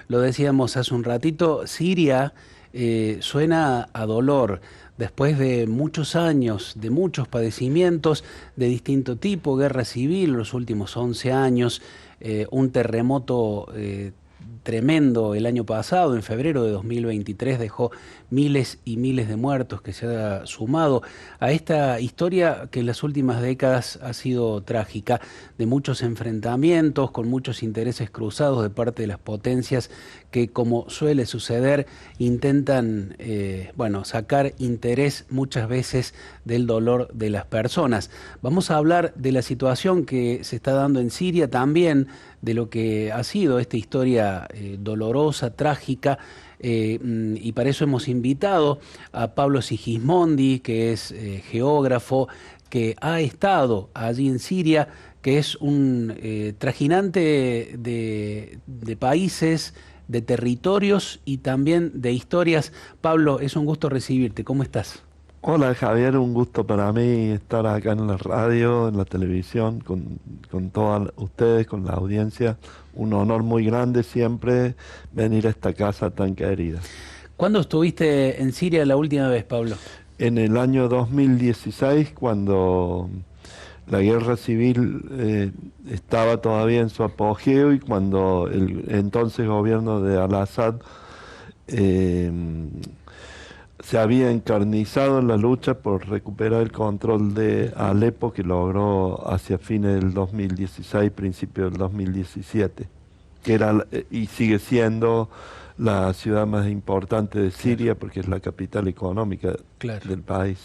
Lo decíamos hace un ratito, Siria suena a dolor. Después de muchos años, de muchos padecimientos de distinto tipo, guerra civil, los últimos 11 años, un terremoto tremendo el año pasado, en febrero de 2023, dejó miles y miles de muertos que se ha sumado a esta historia que en las últimas décadas ha sido trágica, de muchos enfrentamientos, con muchos intereses cruzados de parte de las potencias que, como suele suceder, intentan bueno, sacar interés muchas veces del dolor de las personas. Vamos a hablar de la situación que se está dando en Siria, también de lo que ha sido esta historia dolorosa, trágica, y para eso hemos invitado a Pablo Sigismondi, que es geógrafo, que ha estado allí en Siria, que es un trajinante de países, de territorios y también de historias. Pablo, es un gusto recibirte. ¿Cómo estás? Hola Javier, un gusto para mí estar acá en la radio, en la televisión, con todos ustedes, con la audiencia. Un honor muy grande siempre venir a esta casa tan querida. ¿Cuándo estuviste en Siria la última vez, Pablo? En el año 2016, cuando la guerra civil estaba todavía en su apogeo y cuando el entonces gobierno de Al-Assad eh, se había encarnizado en la lucha por recuperar el control de Alepo que logró hacia fines del 2016, principios del 2017, que era y sigue siendo la ciudad más importante de Claro, Siria porque es la capital económica claro. del país.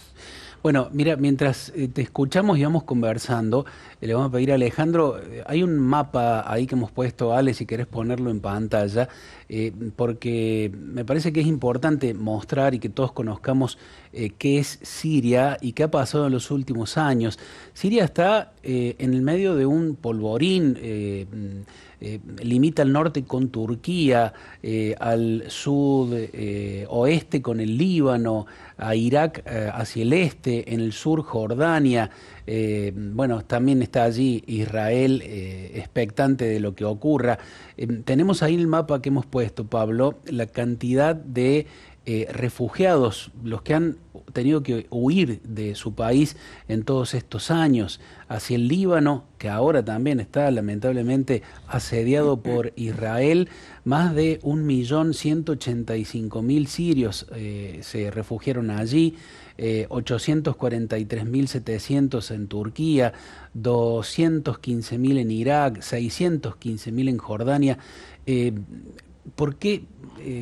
Bueno, mira, mientras te escuchamos y vamos conversando, le vamos a pedir a Alejandro, hay un mapa ahí que hemos puesto, Ale, si querés ponerlo en pantalla, porque me parece que es importante mostrar y que todos conozcamos qué es Siria y qué ha pasado en los últimos años. Siria está en el medio de un polvorín, limita al norte con Turquía, al sur oeste con el Líbano, a Irak hacia el este, en el sur Jordania, bueno, también está allí Israel, expectante de lo que ocurra. Tenemos ahí en el mapa que hemos puesto, Pablo, la cantidad de refugiados, los que han tenido que huir de su país en todos estos años, hacia el Líbano, que ahora también está lamentablemente asediado por Israel. Más de 1.185.000 sirios se refugiaron allí, 843.700 en Turquía, 215.000 en Irak, 615.000 en Jordania. Eh, ¿Por qué?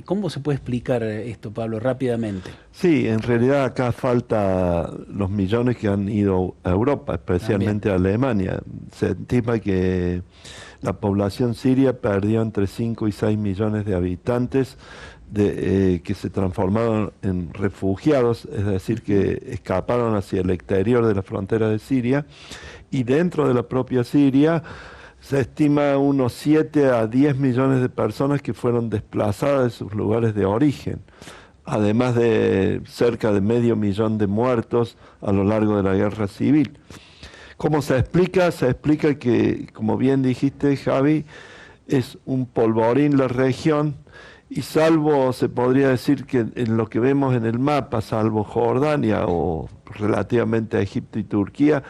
¿Cómo se puede explicar esto, Pablo, rápidamente? Sí, en realidad acá falta los millones que han ido a Europa, También, especialmente a Alemania. Se estima que la población siria perdió entre 5 y 6 millones de habitantes que se transformaron en refugiados, es decir, que escaparon hacia el exterior de la frontera de Siria y dentro de la propia Siria se estima unos 7 a 10 millones de personas que fueron desplazadas de sus lugares de origen, además de cerca de medio millón de muertos a lo largo de la guerra civil. ¿Cómo se explica? Se explica que, como bien dijiste, Javi, es un polvorín la región y salvo, se podría decir que en lo que vemos en el mapa, salvo Jordania o relativamente a Egipto y Turquía,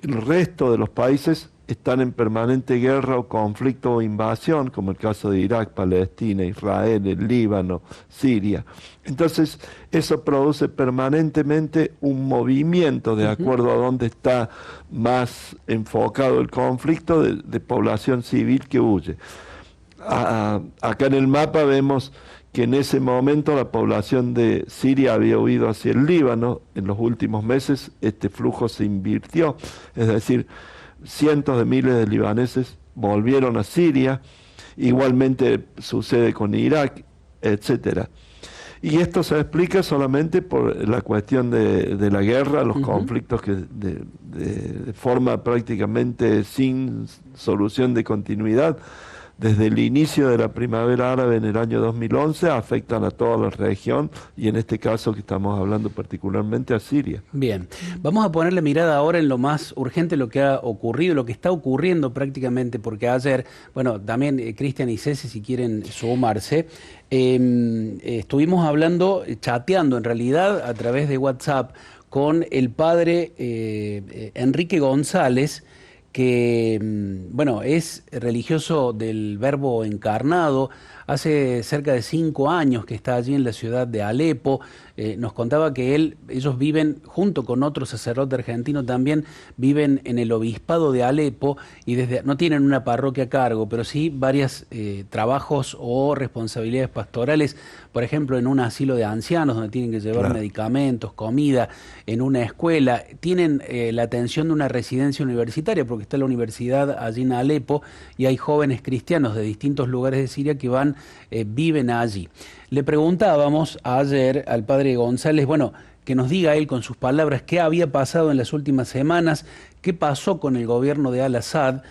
el resto de los países están en permanente guerra o conflicto o invasión, como el caso de Irak, Palestina, Israel, el Líbano, Siria. Entonces, eso produce permanentemente un movimiento, de ujú, acuerdo a dónde está más enfocado el conflicto, de población civil que huye. Acá en el mapa vemos que en ese momento la población de Siria había huido hacia el Líbano. En los últimos meses este flujo se invirtió, es decir, cientos de miles de libaneses volvieron a Siria, igualmente sucede con Irak, etcétera. Y esto se explica solamente por la cuestión de la guerra, los ujú. conflictos que de forma prácticamente sin solución de continuidad desde el inicio de la primavera árabe en el año 2011 afectan a toda la región y en este caso que estamos hablando particularmente a Siria. Bien, vamos a ponerle mirada ahora en lo más urgente, lo que ha ocurrido, lo que está ocurriendo prácticamente, porque ayer, bueno, también Cristian y Ceci, si quieren sumarse, estuvimos hablando, chateando en realidad a través de WhatsApp con el padre Enrique González, que, bueno, es religioso del Verbo Encarnado. Hace cerca de 5 años que está allí en la ciudad de Alepo. Nos contaba que ellos viven, junto con otro sacerdote argentino también, viven en el obispado de Alepo y no tienen una parroquia a cargo, pero sí varios trabajos o responsabilidades pastorales, por ejemplo, en un asilo de ancianos donde tienen que llevar Claro. medicamentos, comida, en una escuela, tienen la atención de una residencia universitaria, porque está la universidad allí en Alepo y hay jóvenes cristianos de distintos lugares de Siria que viven allí. Le preguntábamos ayer al padre González, bueno, que nos diga él con sus palabras qué había pasado en las últimas semanas, qué pasó con el gobierno de Al-Assad,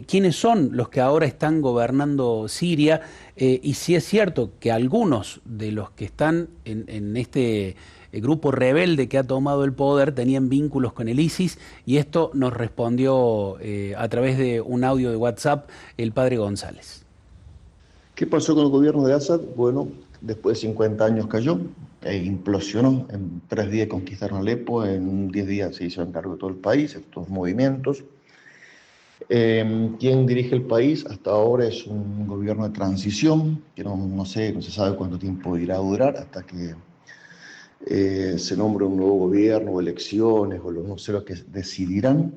quiénes son los que ahora están gobernando Siria, y si es cierto que algunos de los que están en este grupo rebelde que ha tomado el poder tenían vínculos con el ISIS, y esto nos respondió a través de un audio de WhatsApp el padre González. ¿Qué pasó con el gobierno de Assad? Bueno, después de 50 años cayó e implosionó. En 3 días conquistaron Alepo, en 10 días se hizo cargo de todo el país, estos movimientos. ¿Quién dirige el país? Hasta ahora es un gobierno de transición, que no sé, no se sabe cuánto tiempo irá a durar hasta que se nombre un nuevo gobierno o elecciones o no sé lo que decidirán.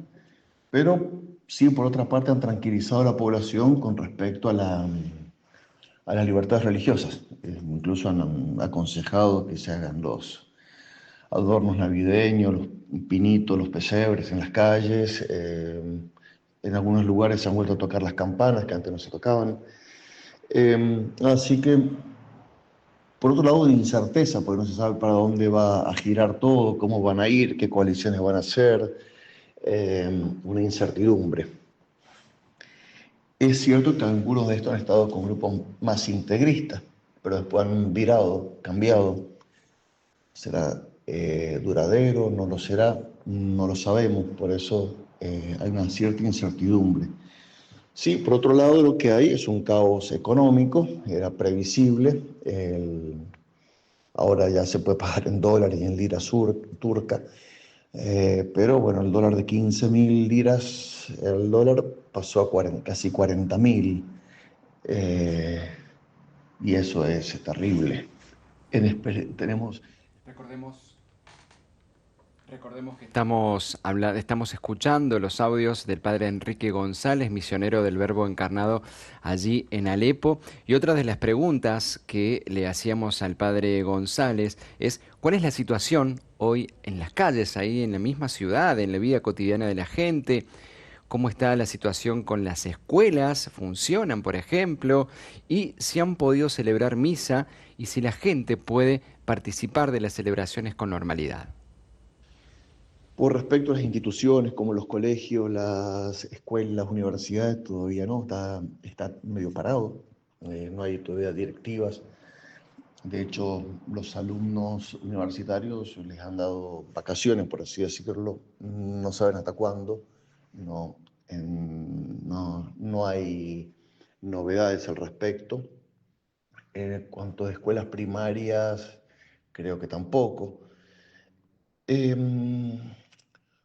Pero sí, por otra parte, han tranquilizado a la población con respecto a las libertades religiosas. Incluso han aconsejado que se hagan los adornos navideños, los pinitos, los pesebres en las calles. En algunos lugares se han vuelto a tocar las campanas que antes no se tocaban. Así que, por otro lado, de incerteza, porque no se sabe para dónde va a girar todo, cómo van a ir, qué coaliciones van a hacer. Una incertidumbre. Es cierto que algunos de estos han estado con grupos más integristas, pero después han virado, cambiado. ¿Será duradero? ¿No lo será? No lo sabemos, por eso hay una cierta incertidumbre. Sí, por otro lado, lo que hay es un caos económico, era previsible. Ahora ya se puede pagar en dólares y en lira turca, pero bueno, el dólar de 15.000 liras, el dólar pasó a casi 40.000. eh, y eso es terrible. Tenemos Recordemos, recordemos que estamos escuchando los audios del padre Enrique González, misionero del Verbo Encarnado allí en Alepo. Y otra de las preguntas que le hacíamos al padre González es: ¿cuál es la situación hoy en las calles, ahí en la misma ciudad, en la vida cotidiana de la gente? ¿Cómo está la situación con las escuelas? ¿Funcionan, por ejemplo? Y si han podido celebrar misa y si la gente puede participar de las celebraciones con normalidad. por respecto a las instituciones como los colegios, las escuelas, las universidades, todavía no, está medio parado. No hay todavía directivas. De hecho, los alumnos universitarios les han dado vacaciones, por así decirlo. No saben hasta cuándo. No, no hay novedades al respecto. En cuanto a escuelas primarias, creo que tampoco. Em,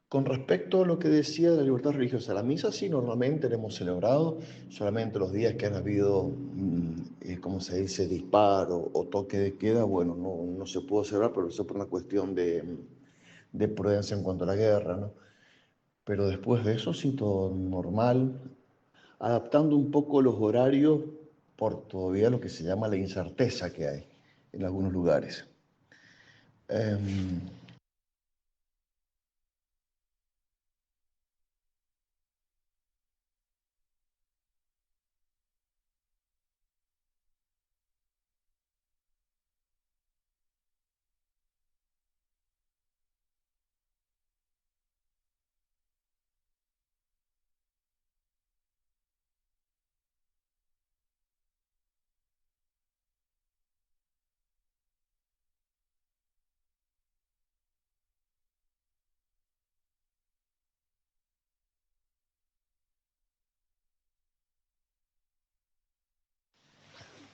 con respecto a lo que decía de la libertad religiosa, la misa sí, normalmente la hemos celebrado, solamente los días que han habido, como se dice, disparo o toque de queda, bueno, no se pudo celebrar, pero eso por una cuestión de prudencia en cuanto a la guerra, ¿no? Pero después de eso sí, todo normal, adaptando un poco los horarios por todavía lo que se llama la incerteza que hay en algunos lugares. Em,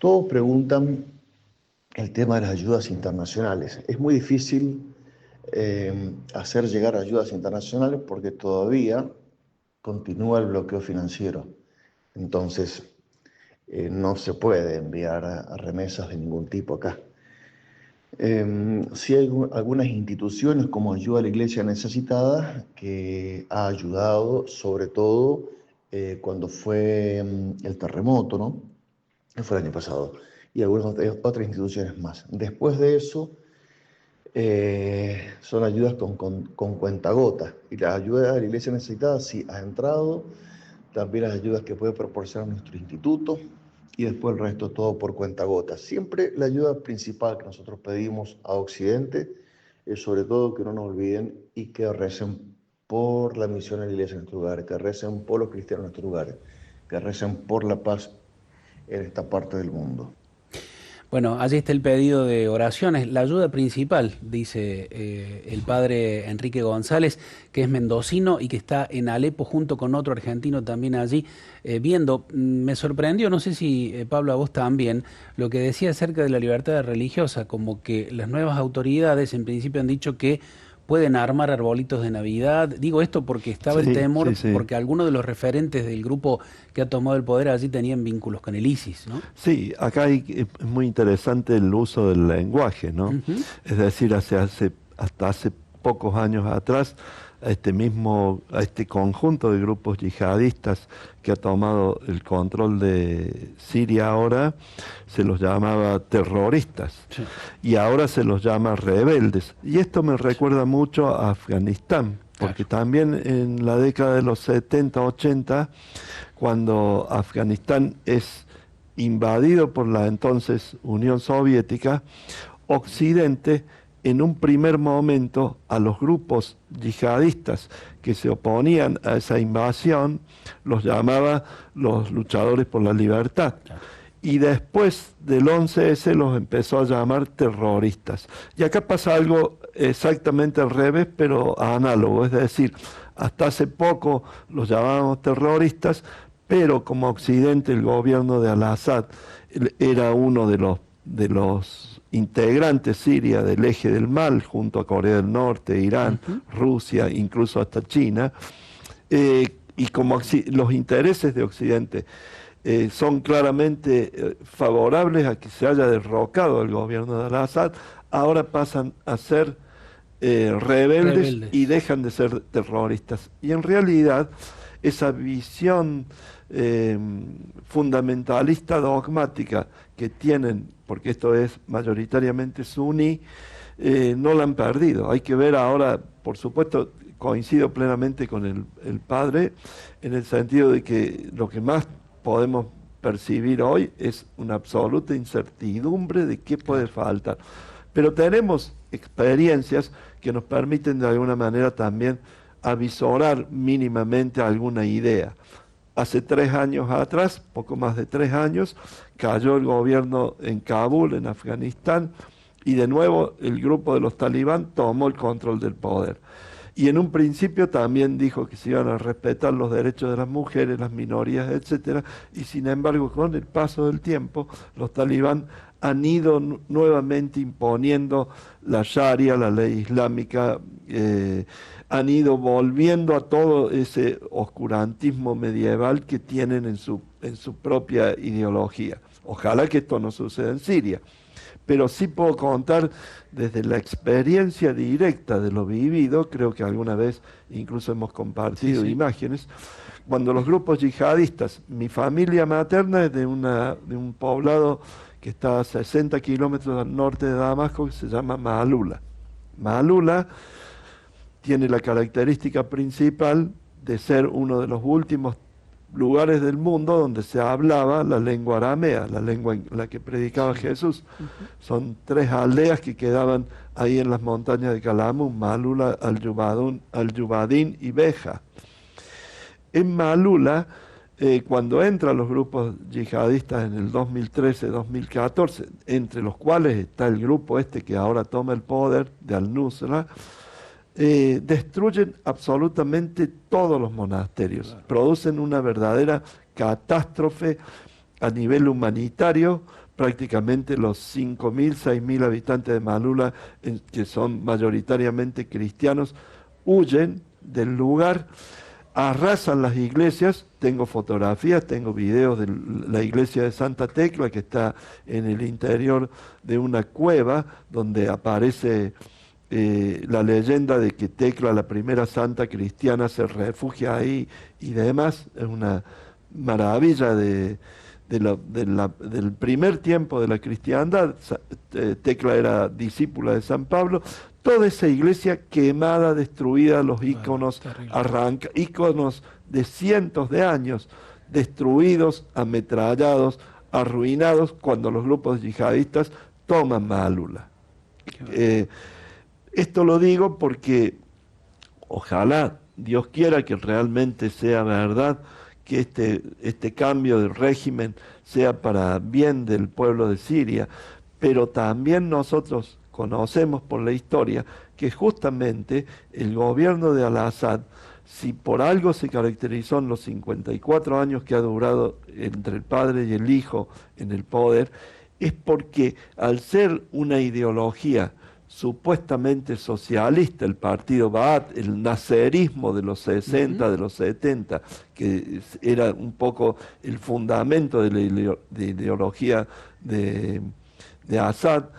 Todos preguntan el tema de las ayudas internacionales. Es muy difícil hacer llegar ayudas internacionales porque todavía continúa el bloqueo financiero. Entonces, no se puede enviar remesas de ningún tipo acá. Sí hay algunas instituciones como Ayuda a la Iglesia Necesitada que ha ayudado, sobre todo cuando fue el terremoto, ¿no? Fue el año pasado. Y algunas otras instituciones más. Después de eso, son ayudas con cuentagotas. Y la ayuda a la Iglesia Necesitada sí ha entrado. También las ayudas que puede proporcionar nuestro instituto. Y después el resto todo por cuentagotas. Siempre la ayuda principal que nosotros pedimos a Occidente es sobre todo que no nos olviden y que recen por la misión de la Iglesia en nuestros lugares, que recen por los cristianos en nuestros lugares, que recen por la paz en esta parte del mundo. Bueno, allí está el pedido de oraciones. La ayuda principal, dice el padre Enrique González, que es mendocino y que está en Alepo junto con otro argentino también allí viendo. Me sorprendió, no sé si Pablo a vos también, lo que decía acerca de la libertad religiosa, como que las nuevas autoridades en principio han dicho que pueden armar arbolitos de Navidad. Digo esto porque estaba el Sí, temor, sí, sí. porque algunos de los referentes del grupo que ha tomado el poder allí tenían vínculos con el ISIS, ¿no? Sí, acá es muy interesante el uso del lenguaje, ¿no? Ujú. Es decir, hasta hace pocos años atrás, a este conjunto de grupos yihadistas que ha tomado el control de Siria ahora, se los llamaba terroristas Sí. y ahora se los llama rebeldes. Y esto me recuerda mucho a Afganistán, porque Claro. también en la década de los 70, 80, cuando Afganistán es invadido por la entonces Unión Soviética, Occidente en un primer momento a los grupos yihadistas que se oponían a esa invasión los llamaba los luchadores por la libertad. Claro. Y después del 11S los empezó a llamar terroristas. Y acá pasa algo exactamente al revés, pero análogo. Es decir, hasta hace poco los llamábamos terroristas, pero como Occidente, el gobierno de Al-Assad era uno de los integrantes Siria del eje del mal, junto a Corea del Norte, Irán, Rusia, incluso hasta China, y como los intereses de Occidente son claramente favorables a que se haya derrocado el gobierno de Al-Assad, ahora pasan a ser rebeldes y dejan de ser terroristas. Y en realidad esa visión fundamentalista dogmática que tienen, porque esto es mayoritariamente suní, no la han perdido. Hay que ver ahora, por supuesto, coincido plenamente con el padre, en el sentido de que lo que más podemos percibir hoy es una absoluta incertidumbre de qué puede faltar. Pero tenemos experiencias que nos permiten de alguna manera también avisorar mínimamente alguna idea. Hace 3 años atrás, poco más de 3 años, cayó el gobierno en Kabul, en Afganistán, y de nuevo el grupo de los talibán tomó el control del poder. Y en un principio también dijo que se iban a respetar los derechos de las mujeres, las minorías, etcétera, y sin embargo con el paso del tiempo los talibán han ido nuevamente imponiendo la Sharia, la ley islámica, han ido volviendo a todo ese oscurantismo medieval que tienen en su propia ideología. Ojalá que esto no suceda en Siria. Pero sí puedo contar desde la experiencia directa de lo vivido, creo que alguna vez incluso hemos compartido imágenes, cuando los grupos yihadistas, mi familia materna es de un poblado que está a 60 kilómetros al norte de Damasco, que se llama Maalula. Maalula tiene la característica principal de ser uno de los últimos lugares del mundo donde se hablaba la lengua aramea, la lengua en la que predicaba Jesús. Son 3 aldeas que quedaban ahí en las montañas de Calamun, Maalula, Al-Yubadín y Beja. En Maalula, cuando entran los grupos yihadistas en el 2013-2014, entre los cuales está el grupo que ahora toma el poder de Al-Nusra, destruyen absolutamente todos los monasterios, producen una verdadera catástrofe a nivel humanitario, prácticamente los 5.000, 6.000 habitantes de Malula, que son mayoritariamente cristianos, huyen del lugar, arrasan las iglesias. Tengo fotografías, tengo videos de la iglesia de Santa Tecla, que está en el interior de una cueva donde aparece la leyenda de que Tecla, la primera santa cristiana, se refugia ahí y demás. Es una maravilla del primer tiempo de la cristiandad. Tecla era discípula de San Pablo. Toda esa iglesia quemada, destruida, los íconos íconos de cientos de años, destruidos, ametrallados, arruinados, cuando los grupos yihadistas toman Malula. Esto lo digo porque ojalá Dios quiera que realmente sea verdad, que este cambio de régimen sea para bien del pueblo de Siria, pero también nosotros conocemos por la historia que justamente el gobierno de Al-Assad, si por algo se caracterizó en los 54 años que ha durado entre el padre y el hijo en el poder, es porque al ser una ideología supuestamente socialista, el partido Ba'ath, el naserismo de los 60, de los 70, que era un poco el fundamento de la ideología de Assad,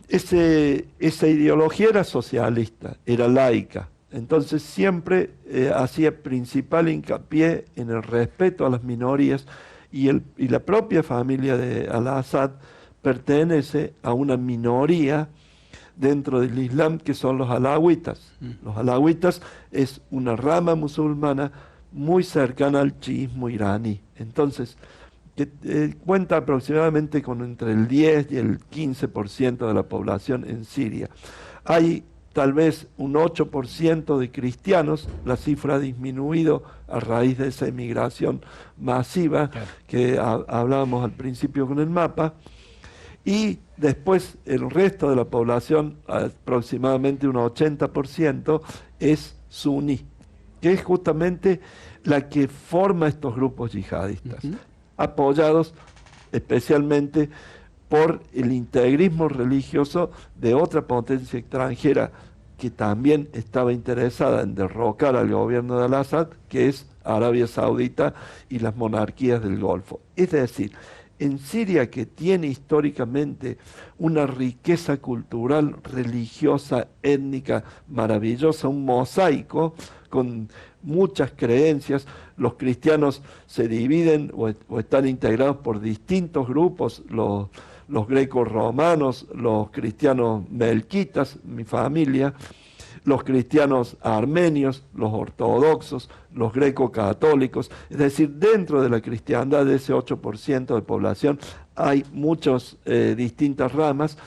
esa ideología era socialista, era laica. Entonces siempre hacía principal hincapié en el respeto a las minorías, y la propia familia de Al-Assad pertenece a una minoría dentro del Islam, que son los alawitas. Los alawitas es una rama musulmana muy cercana al chiismo iraní. Entonces, que cuenta aproximadamente con entre el 10 y el 15% de la población en Siria. Hay tal vez un 8% de cristianos. La cifra ha disminuido a raíz de esa emigración masiva que hablábamos al principio con el mapa. Y después el resto de la población, aproximadamente un 80%, es suní, que es justamente la que forma estos grupos yihadistas, apoyados especialmente por el integrismo religioso de otra potencia extranjera que también estaba interesada en derrocar al gobierno de Al-Assad, que es Arabia Saudita y las monarquías del Golfo. Es decir, en Siria, que tiene históricamente una riqueza cultural, religiosa, étnica maravillosa, un mosaico con muchas creencias, los cristianos se dividen o están integrados por distintos grupos, los grecos romanos, los cristianos melquitas, mi familia, los cristianos armenios, los ortodoxos, los greco-católicos. Es decir, dentro de la cristiandad, de ese 8% de población, hay muchas distintas ramas.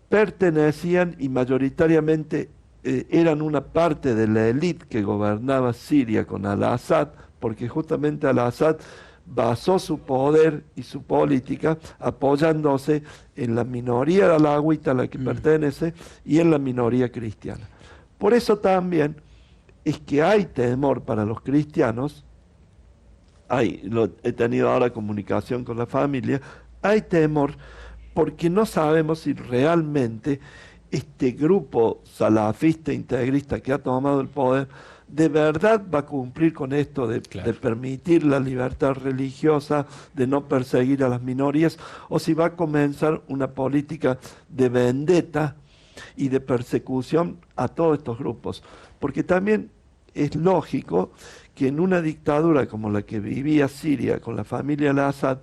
Pertenecían y mayoritariamente eran una parte de la élite que gobernaba Siria con Al-Assad, porque justamente Al-Assad basó su poder y su política apoyándose en la minoría alawita a la que pertenece y en la minoría cristiana. Por eso también es que hay temor para los cristianos. He tenido ahora comunicación con la familia, hay temor porque no sabemos si realmente este grupo salafista integrista que ha tomado el poder de verdad va a cumplir con esto de permitir la libertad religiosa, de no perseguir a las minorías, o si va a comenzar una política de vendetta y de persecución a todos estos grupos. Porque también es lógico que en una dictadura como la que vivía Siria con la familia Al-Assad,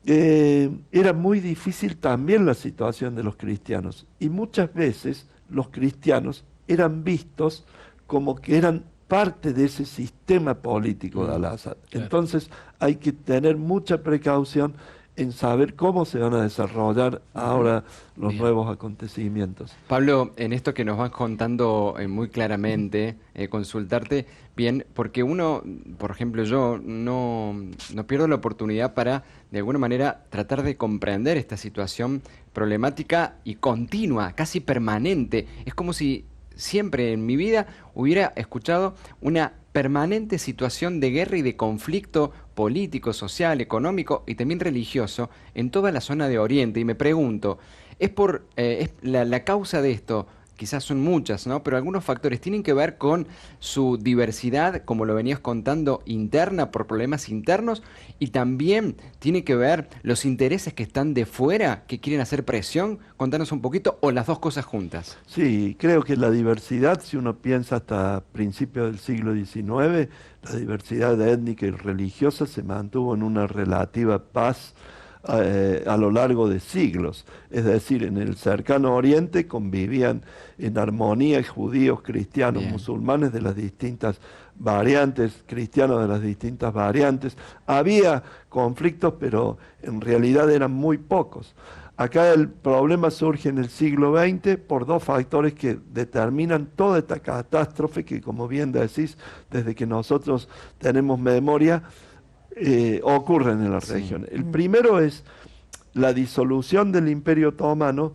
era muy difícil también la situación de los cristianos. Y muchas veces los cristianos eran vistos como que eran parte de ese sistema político de Al-Assad. Entonces hay que tener mucha precaución en saber cómo se van a desarrollar ahora los nuevos acontecimientos. Pablo, en esto que nos vas contando muy claramente, consultarte bien, porque uno, por ejemplo, yo no pierdo la oportunidad para, de alguna manera, tratar de comprender esta situación problemática y continua, casi permanente. Es como si siempre en mi vida hubiera escuchado una permanente situación de guerra y de conflicto político, social, económico y también religioso en toda la zona de Oriente. Y me pregunto, ¿es la causa de esto? Quizás son muchas, ¿no? Pero algunos factores tienen que ver con su diversidad, como lo venías contando, interna, por problemas internos, y también tiene que ver los intereses que están de fuera, que quieren hacer presión. Contanos un poquito, o las dos cosas juntas. Sí, creo que la diversidad, si uno piensa hasta principios del siglo XIX, la diversidad étnica y religiosa se mantuvo en una relativa paz a lo largo de siglos. Es decir, en el cercano Oriente convivían en armonía judíos, cristianos, Bien. musulmanes de las distintas variantes, cristianos de las distintas variantes. Había conflictos, pero en realidad eran muy pocos. Acá el problema surge en el siglo XX por dos factores que determinan toda esta catástrofe que, como bien decís, desde que nosotros tenemos memoria, ocurren en la región. El primero es la disolución del Imperio Otomano,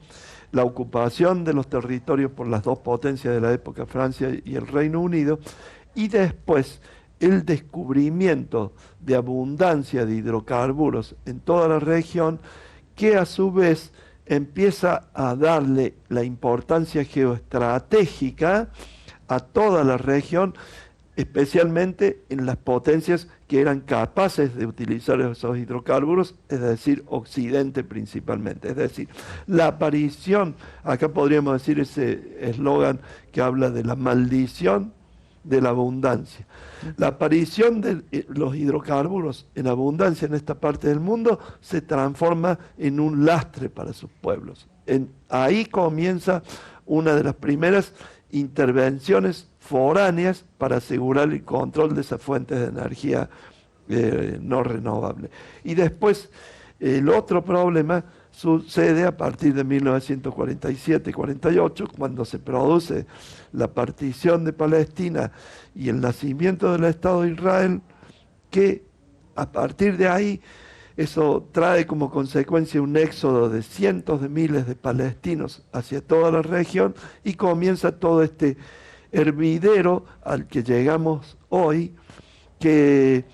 la ocupación de los territorios por las dos potencias de la época, Francia y el Reino Unido, y después el descubrimiento de abundancia de hidrocarburos en toda la región, que a su vez empieza a darle la importancia geoestratégica a toda la región, especialmente en las potencias que eran capaces de utilizar esos hidrocarburos, es decir, Occidente principalmente. Es decir, la aparición, acá podríamos decir ese eslogan que habla de la maldición de la abundancia. La aparición de los hidrocarburos en abundancia en esta parte del mundo se transforma en un lastre para sus pueblos. Ahí comienza una de las primeras intervenciones foráneas para asegurar el control de esas fuentes de energía no renovable. Y después, el otro problema sucede a partir de 1947-48, cuando se produce la partición de Palestina y el nacimiento del Estado de Israel, que a partir de ahí eso trae como consecuencia un éxodo de cientos de miles de palestinos hacia toda la región y comienza todo este hervidero al que llegamos hoy, que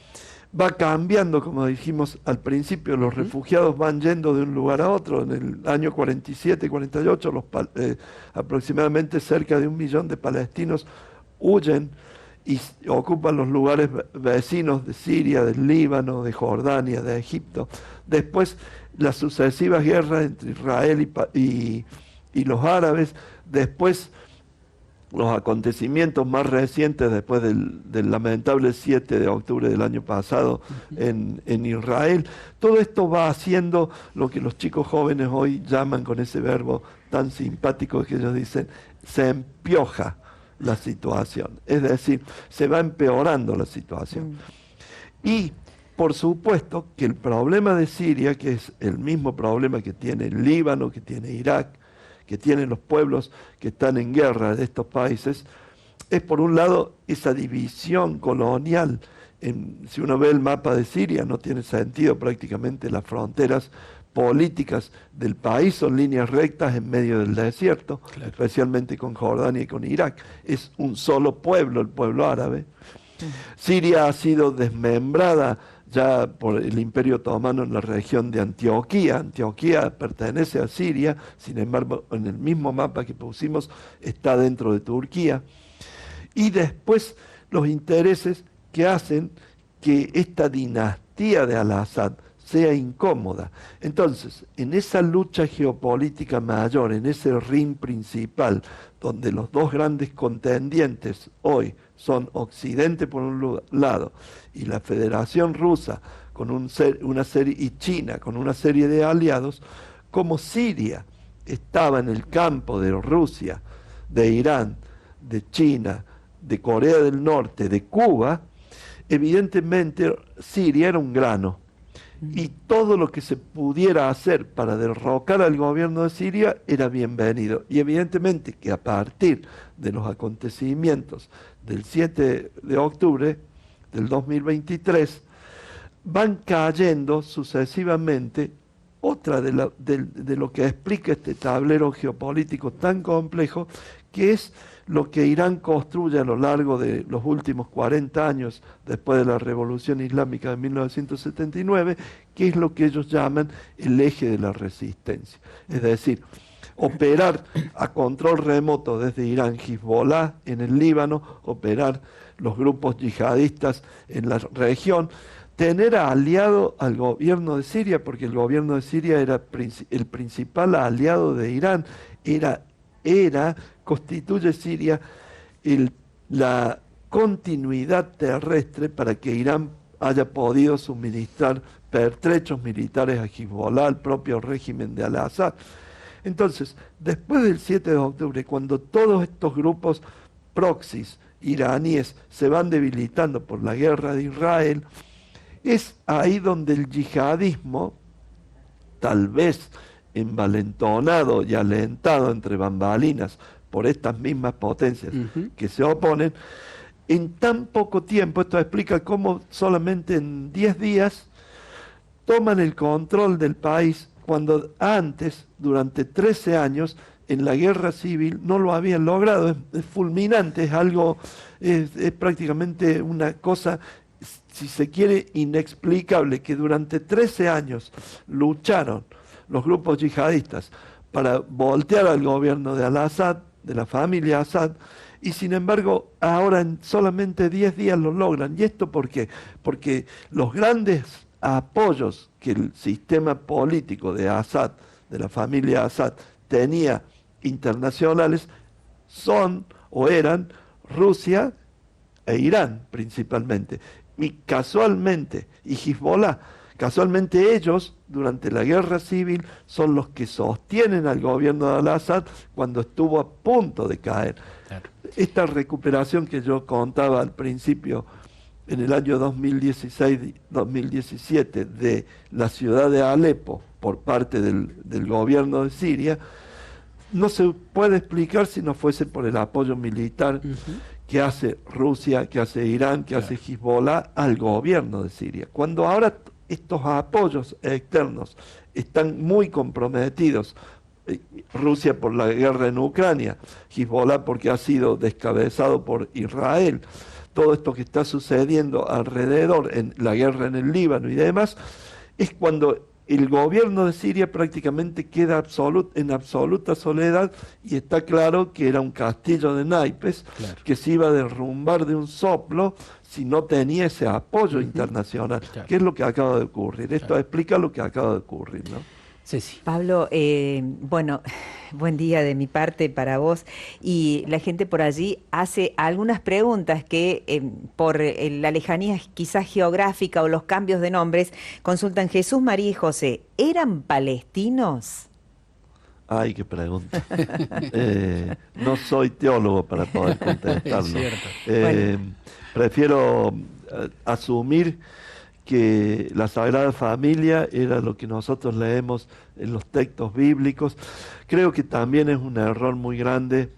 va cambiando, como dijimos al principio, los refugiados van yendo de un lugar a otro. En el año 47-48, aproximadamente cerca de 1 millón de palestinos huyen y ocupan los lugares vecinos de Siria, del Líbano, de Jordania, de Egipto. Después, las sucesivas guerras entre Israel y los árabes. Después, los acontecimientos más recientes después del lamentable 7 de octubre del año pasado en Israel. Todo esto va haciendo lo que los chicos jóvenes hoy llaman, con ese verbo tan simpático que ellos dicen, se empioja la situación. Es decir, se va empeorando la situación. Y por supuesto que el problema de Siria, que es el mismo problema que tiene el Líbano, que tiene Irak, que tienen los pueblos que están en guerra de estos países, es por un lado esa división colonial. Si uno ve el mapa de Siria, no tiene sentido, prácticamente las fronteras políticas del país son líneas rectas en medio del desierto, claro, especialmente con Jordania y con Irak. Es un solo pueblo, el pueblo árabe. Siria ha sido desmembrada ya por el Imperio Otomano en la región de Antioquía. Antioquía pertenece a Siria, sin embargo, en el mismo mapa que pusimos, está dentro de Turquía. Y después los intereses que hacen que esta dinastía de Al-Assad sea incómoda. Entonces, en esa lucha geopolítica mayor, en ese ring principal, donde los dos grandes contendientes hoy son Occidente por un lado y la Federación Rusa con una serie, y China con una serie de aliados, como Siria estaba en el campo de Rusia, de Irán, de China, de Corea del Norte, de Cuba, evidentemente Siria era un grano. Y todo lo que se pudiera hacer para derrocar al gobierno de Siria era bienvenido. Y evidentemente que a partir de los acontecimientos del 7 de octubre del 2023, van cayendo sucesivamente otra de lo que explica este tablero geopolítico tan complejo, que es lo que Irán construye a lo largo de los últimos 40 años después de la Revolución Islámica de 1979, que es lo que ellos llaman el eje de la resistencia. Es decir, operar a control remoto desde Irán, Hezbollah en el Líbano, operar los grupos yihadistas en la región, tener aliado al gobierno de Siria, porque el gobierno de Siria era el principal aliado de Irán, constituye Siria la continuidad terrestre para que Irán haya podido suministrar pertrechos militares a Hezbollah, al propio régimen de Al-Assad. Entonces, después del 7 de octubre, cuando todos estos grupos proxies iraníes se van debilitando por la guerra de Israel, es ahí donde el yihadismo, tal vez envalentonado y alentado entre bambalinas por estas mismas potencias que se oponen, en tan poco tiempo, esto explica cómo solamente en 10 días toman el control del país, cuando antes, durante 13 años, en la guerra civil no lo habían logrado. Es fulminante, es prácticamente una cosa, si se quiere, inexplicable, que durante 13 años lucharon los grupos yihadistas para voltear al gobierno de Al-Assad, de la familia Assad, y sin embargo ahora en solamente 10 días lo logran. ¿Y esto por qué? Porque los grandes apoyos que el sistema político de Assad, de la familia Assad, tenía internacionales, son o eran Rusia e Irán principalmente. Y casualmente, y Hezbollah, casualmente ellos, durante la guerra civil, son los que sostienen al gobierno de Al-Assad cuando estuvo a punto de caer. Claro. Esta recuperación que yo contaba al principio, en el año 2016-2017, de la ciudad de Alepo por parte del gobierno de Siria, no se puede explicar si no fuese por el apoyo militar que hace Rusia, que hace Irán, que hace Hezbollah al gobierno de Siria. Cuando ahora estos apoyos externos están muy comprometidos, Rusia por la guerra en Ucrania, Hezbollah porque ha sido descabezado por Israel, todo esto que está sucediendo alrededor en la guerra en el Líbano y demás, es cuando el gobierno de Siria prácticamente queda en absoluta soledad, y está claro que era un castillo de naipes, claro, que se iba a derrumbar de un soplo si no tenía ese apoyo internacional. Claro. ¿Qué es lo que acaba de ocurrir? Esto explica lo que acaba de ocurrir, ¿no? Ceci. Pablo, bueno, buen día de mi parte para vos. Y la gente por allí hace algunas preguntas que por la lejanía quizás geográfica o los cambios de nombres, consultan Jesús, María y José. ¿Eran palestinos? Ay, qué pregunta. No soy teólogo para poder contestarlo. Prefiero asumir que la Sagrada Familia era lo que nosotros leemos en los textos bíblicos. Creo que también es un error muy grande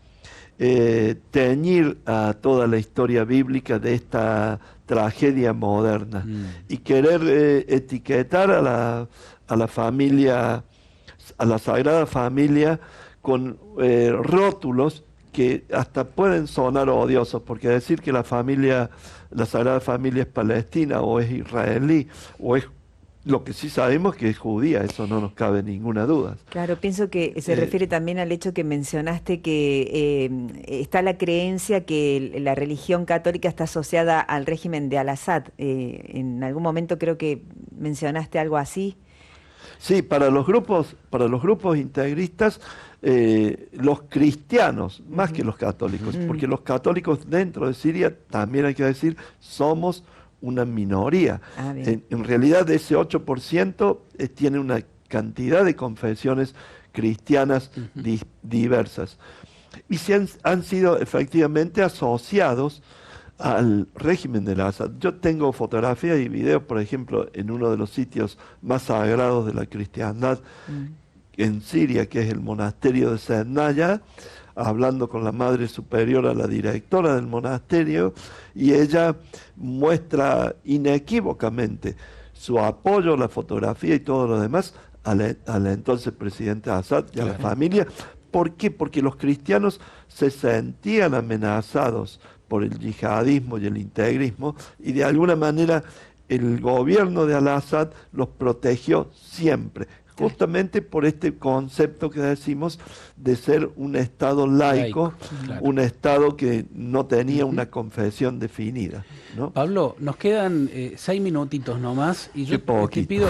teñir a toda la historia bíblica de esta tragedia moderna y querer etiquetar a la familia, a la Sagrada Familia, con rótulos que hasta pueden sonar odiosos, porque decir que la Sagrada Familia es palestina o es israelí o es lo que sí sabemos que es judía, eso no nos cabe ninguna duda. Claro, pienso que se refiere también al hecho que mencionaste que está la creencia que la religión católica está asociada al régimen de Al-Assad. En algún momento creo que mencionaste algo así. Sí, para los grupos integristas, los cristianos, más que los católicos, porque los católicos dentro de Siria, también hay que decir, somos una minoría. En realidad ese 8% tiene una cantidad de confesiones cristianas diversas. Y han sido efectivamente asociados al régimen de Al-Assad. Yo tengo fotografías y videos, por ejemplo, en uno de los sitios más sagrados de la cristiandad en Siria, que es el monasterio de Sednaya, hablando con la Madre Superiora, la directora del monasterio, y ella muestra inequívocamente su apoyo, la fotografía y todo lo demás al entonces presidente Assad y a la familia, ¿Por qué? Porque los cristianos se sentían amenazados por el yihadismo y el integrismo, y de alguna manera el gobierno de Al-Assad los protegió siempre, justamente por este concepto que decimos de ser un Estado laico, claro. un Estado que no tenía una confesión definida, ¿no? Pablo, nos quedan 6 minutitos nomás y yo Qué poquito. te pido,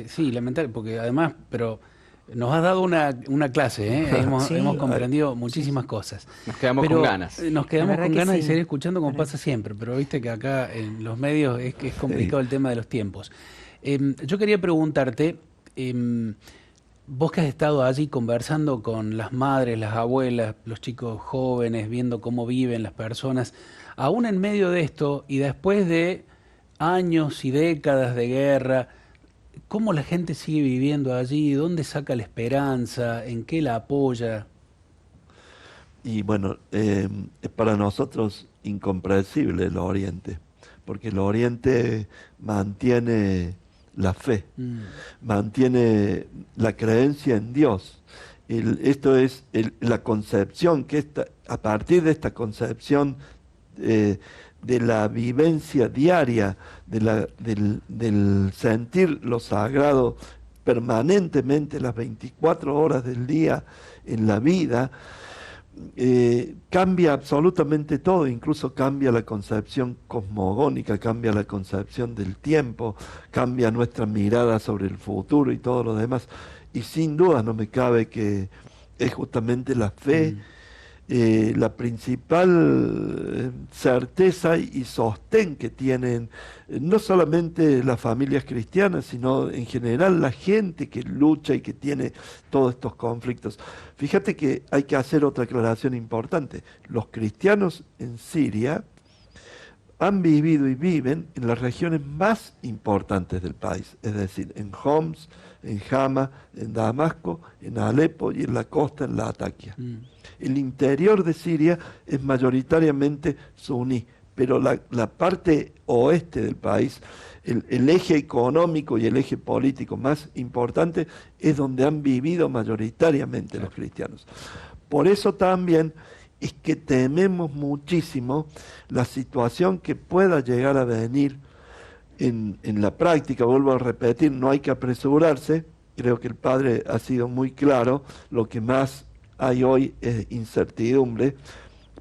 sí, lamentable, porque además, pero nos has dado una clase, ¿eh? Sí. Hemos comprendido muchísimas cosas. Nos quedamos Pero, con ganas. Nos La quedamos verdad con que ganas de sí. seguir escuchando como pasa siempre, pero viste que acá en los medios es que es complicado el tema de los tiempos. Yo quería preguntarte, vos que has estado allí conversando con las madres, las abuelas, los chicos jóvenes, viendo cómo viven las personas, aún en medio de esto y después de años y décadas de guerra, ¿cómo la gente sigue viviendo allí? ¿Dónde saca la esperanza? ¿En qué la apoya? Y bueno, es para nosotros incomprensible el Oriente, porque el Oriente mantiene la fe, mantiene la creencia en Dios. Esto es la concepción, a partir de esta concepción de la vivencia diaria, del sentir lo sagrado permanentemente las 24 horas del día en la vida, cambia absolutamente todo, incluso cambia la concepción cosmogónica, cambia la concepción del tiempo, cambia nuestra mirada sobre el futuro y todo lo demás. Y sin duda no me cabe que es justamente la fe la principal certeza y sostén que tienen no solamente las familias cristianas, sino en general la gente que lucha y que tiene todos estos conflictos. Fíjate que hay que hacer otra aclaración importante. Los cristianos en Siria han vivido y viven en las regiones más importantes del país, es decir, en Homs, en Hama, en Damasco, en Alepo y en la costa, en Latakia. El interior de Siria es mayoritariamente suní, pero la parte oeste del país, el eje económico y el eje político más importante es donde han vivido mayoritariamente los cristianos. Por eso también es que tememos muchísimo la situación que pueda llegar a venir en la práctica. Vuelvo a repetir, no hay que apresurarse. Creo que el padre ha sido muy claro. Lo que más hay hoy es incertidumbre,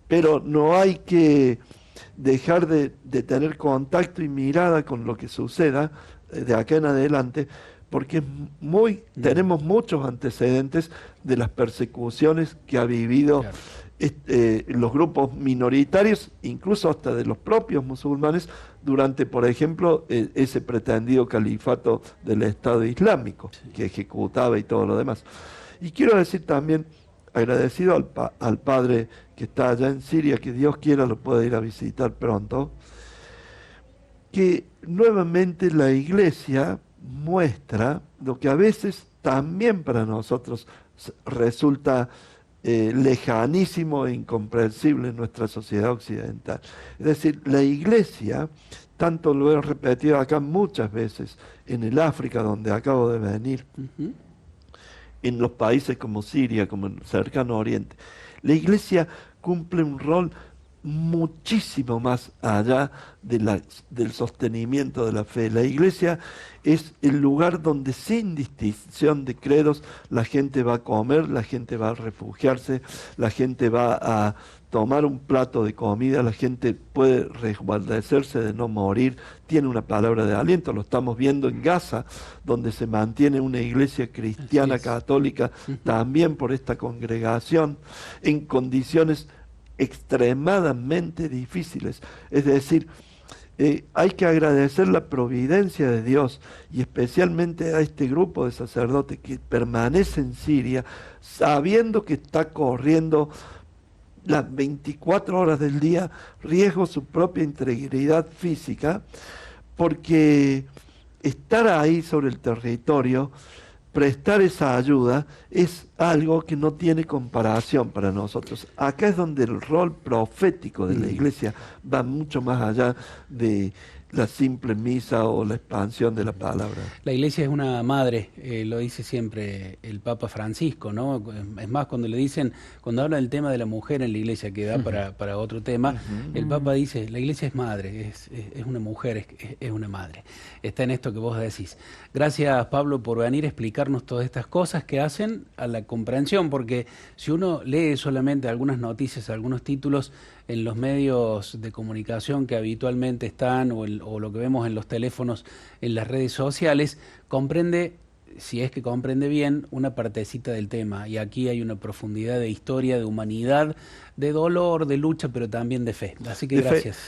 pero no hay que dejar de tener contacto y mirada con lo que suceda de acá en adelante, porque tenemos muchos antecedentes de las persecuciones que ha vivido los grupos minoritarios, incluso hasta de los propios musulmanes, durante, por ejemplo, ese pretendido califato del Estado Islámico, que ejecutaba y todo lo demás. Y quiero decir también, agradecido al padre que está allá en Siria, que Dios quiera lo pueda ir a visitar pronto, que nuevamente la Iglesia muestra lo que a veces también para nosotros resulta lejanísimo e incomprensible en nuestra sociedad occidental. Es decir, la Iglesia, tanto lo he repetido acá muchas veces, en el África donde acabo de venir, en los países como Siria, como el cercano Oriente, la Iglesia cumple un rol muchísimo más allá del sostenimiento de la fe. La Iglesia es el lugar donde sin distinción de credos la gente va a comer, la gente va a refugiarse, la gente va a tomar un plato de comida, la gente puede resguardecerse de no morir, tiene una palabra de aliento. Lo estamos viendo en Gaza, donde se mantiene una iglesia cristiana católica, también por esta congregación, en condiciones extremadamente difíciles. Es decir, hay que agradecer la providencia de Dios y especialmente a este grupo de sacerdotes que permanece en Siria sabiendo que está corriendo las 24 horas del día riesgo su propia integridad física, porque estar ahí sobre el territorio, prestar esa ayuda, es algo que no tiene comparación para nosotros. Acá es donde el rol profético de la Iglesia va mucho más allá de la simple misa o la expansión de la palabra. La iglesia es una madre, lo dice siempre el Papa Francisco, ¿no? Es más, cuando le dicen, cuando habla del tema de la mujer en la iglesia, que da para otro tema, el Papa dice, la iglesia es madre, es una mujer, es una madre. Está en esto que vos decís. Gracias, Pablo, por venir a explicarnos todas estas cosas que hacen a la comprensión, porque si uno lee solamente algunas noticias, algunos títulos en los medios de comunicación que habitualmente están o lo que vemos en los teléfonos, en las redes sociales, comprende, si es que comprende bien, una partecita del tema. Y aquí hay una profundidad de historia, de humanidad, de dolor, de lucha, pero también de fe. Así que gracias.